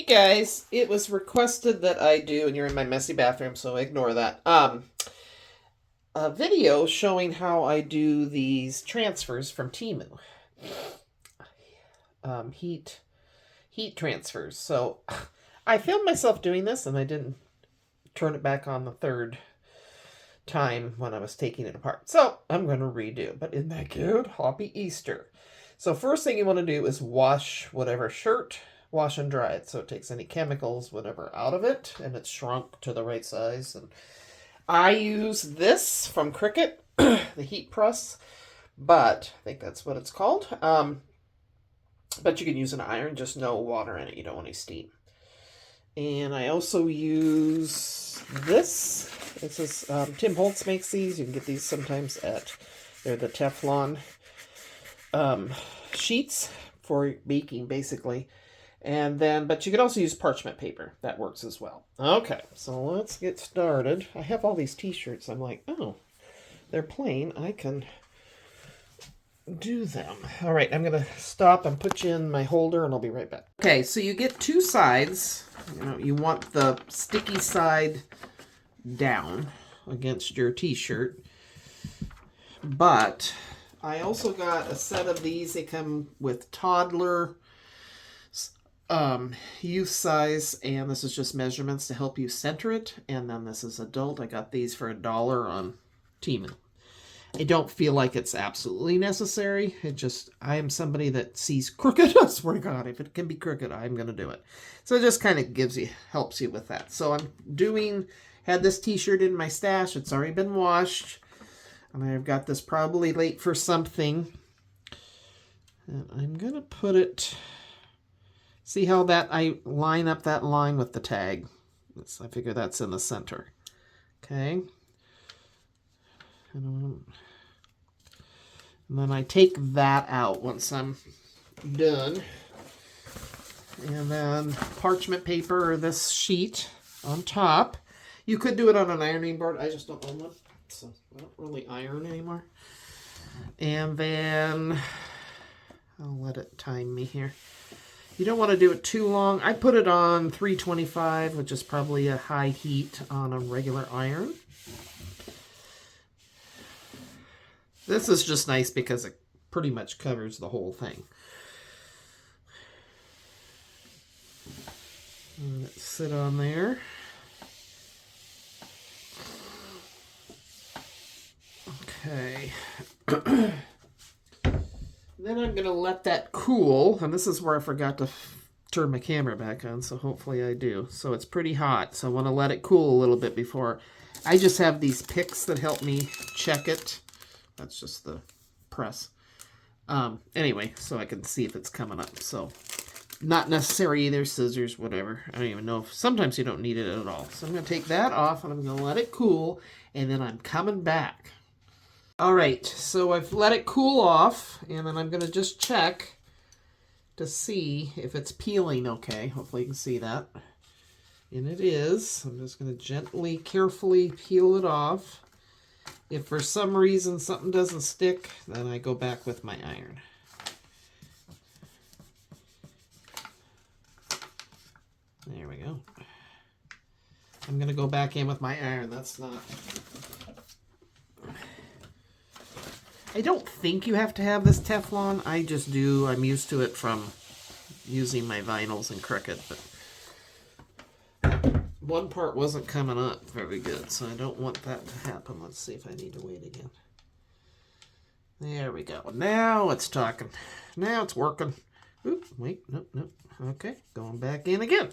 guys, it was requested that I do, and you're in my messy bathroom, so ignore that. A video showing how I do these transfers from Temu. Heat transfers. So I filmed myself doing this, and I didn't turn it back on the third time when I was taking it apart. So I'm going to redo. But isn't that good? Happy Easter. So first thing you want to do is wash whatever shirt. Wash and dry it so it takes any chemicals, whatever, out of it, and it's shrunk to the right size. And I use this from Cricut, the heat press, but I think that's what it's called. But you can use an iron, just no water in it. You don't want any steam. And I also use this. This is Tim Holtz makes these. You can get these sometimes they're the Teflon sheets for baking, basically. And then, but you could also use parchment paper. That works as well. Okay, so let's get started. I have all these t-shirts. I'm like, oh, they're plain. I can do them. All right, I'm going to stop and put you in my holder, and I'll be right back. Okay, so you get two sides. You want the sticky side down against your t-shirt. But I also got a set of these. They come with toddler, youth size, and this is just measurements to help you center it. And then this is adult. I got these for $1 on Temu. I don't feel like it's absolutely necessary. I am somebody that sees crooked. I swear to God, if it can be crooked, I'm going to do it. So it just kind of helps you with that. So had this t-shirt in my stash. It's already been washed. And I've got this probably late for something. And I'm going to put it... See how I line up that line with the tag? I figure that's in the center. Okay. And then I take that out once I'm done. And then parchment paper or this sheet on top. You could do it on an ironing board. I just don't own one, so I don't really iron anymore. And then I'll let it time me here. You don't want to do it too long. I put it on 325, which is probably a high heat on a regular iron. This is just nice because it pretty much covers the whole thing. And let it sit on there. Okay. Then I'm going to let that cool, and this is where I forgot to turn my camera back on, so hopefully I do. So it's pretty hot, so I want to let it cool a little bit before. I just have these picks that help me check it. That's just the press. Anyway, so I can see if it's coming up. So not necessary either, scissors, whatever. I don't even know if sometimes you don't need it at all. So I'm going to take that off, and I'm going to let it cool, and then I'm coming back. All right, so I've let it cool off, and then I'm going to just check to see if it's peeling okay. Hopefully you can see that. And it is. I'm just going to gently, carefully peel it off. If for some reason something doesn't stick, then I go back with my iron. There we go. I'm going to go back in with my iron. That's not... I don't think you have to have this Teflon. I just do. I'm used to it from using my vinyls and Cricut. But one part wasn't coming up very good, so I don't want that to happen. Let's see if I need to wait again. There we go. Now it's talking. Now it's working. Oop, wait, nope. Okay, going back in again.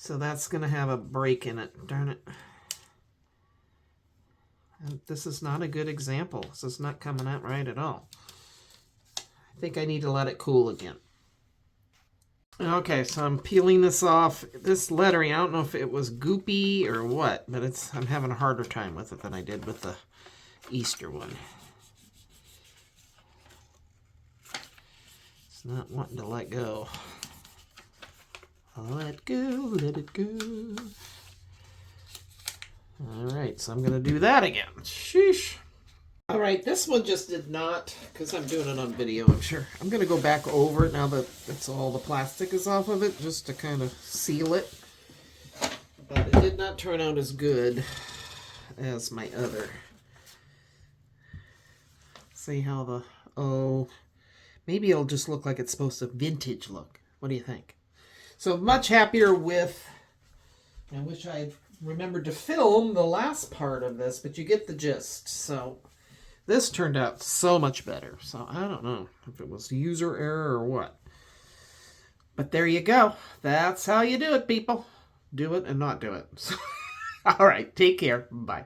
So that's going to have a break in it. Darn it. And this is not a good example. This is not coming out right at all. I think I need to let it cool again. Okay, so I'm peeling this off. This lettering, I don't know if it was goopy or what, but I'm having a harder time with it than I did with the Easter one. It's not wanting to let go. Let go, let it go. All right, so I'm going to do that again. Sheesh. All right, this one just did not, because I'm doing it on video, I'm sure. I'm going to go back over it now that it's all the plastic is off of it, just to kind of seal it. But it did not turn out as good as my other. See how the, oh, maybe it'll just look like it's supposed to vintage look. What do you think? So much happier with, I wish I remembered to film the last part of this, but you get the gist. So this turned out so much better. So I don't know if it was user error or what. But there you go. That's how you do it, people. Do it and not do it. All right, take care. Bye.